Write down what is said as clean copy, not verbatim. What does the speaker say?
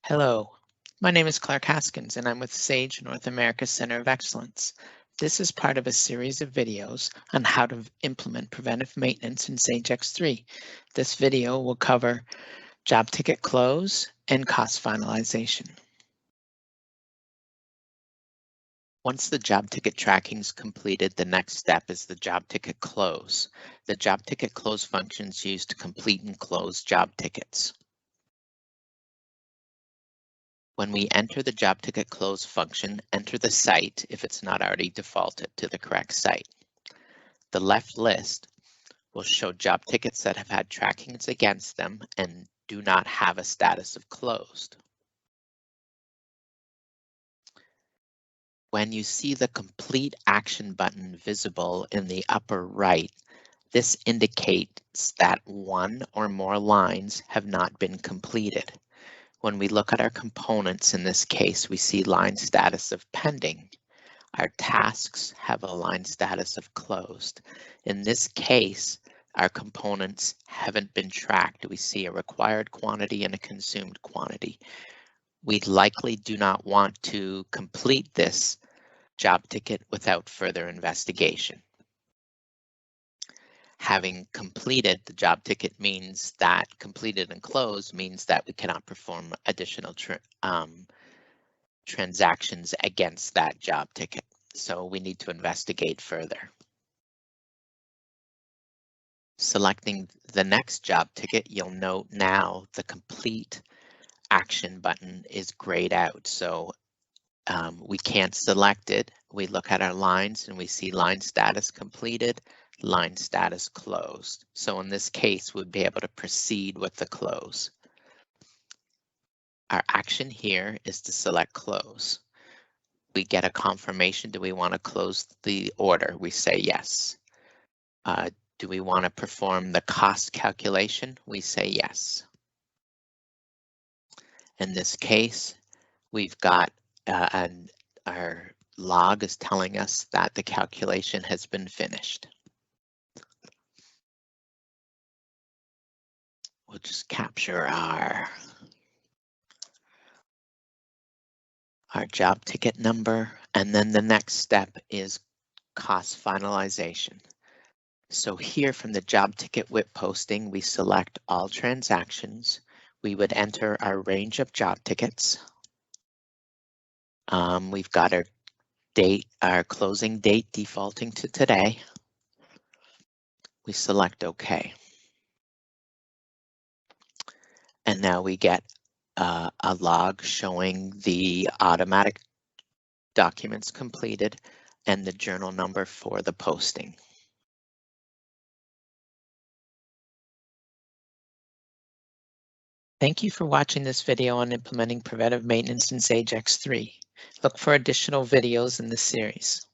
Hello, my name is Clark Haskins and I'm with SAGE North America Center of Excellence. This is part of a series of videos on how to implement preventive maintenance in SAGE X3. This video will cover job ticket close and cost finalization. Once the job ticket tracking is completed, the next step is the job ticket close. The job ticket close function is used to complete and close job tickets. When we enter the job ticket close function, enter the site if it's not already defaulted to the correct site. The left list will show job tickets that have had trackings against them and do not have a status of closed. When you see the complete action button visible in the upper right, this indicates that one or more lines have not been completed. When we look at our components, in this case, we see line status of pending. Our tasks have a line status of closed. In this case, our components haven't been tracked. We see a required quantity and a consumed quantity. We likely do not want to complete this job ticket without further investigation. Having completed the job ticket means that completed and closed means that we cannot perform additional transactions against that job ticket. So we need to investigate further. Selecting the next job ticket, you'll note now the complete action button is grayed out. So we can't select it. We look at our lines and we see line status completed, line status closed. So in this case, we'd be able to proceed with the close. Our action here is to select close. We get a confirmation. Do we want to close the order? We say yes. Do we want to perform the cost calculation? We say yes. In this case, we've got our log is telling us that the calculation has been finished. We'll just capture our job ticket number, and then the next step is cost finalization. So here from the job ticket WIP posting, we select all transactions. We would enter our range of job tickets. We've got our date, our closing date defaulting to today. We select OK. And now we get a log showing the automatic documents completed and the journal number for the posting. Thank you for watching this video on implementing preventive maintenance in SAGE X3. Look for additional videos in this series.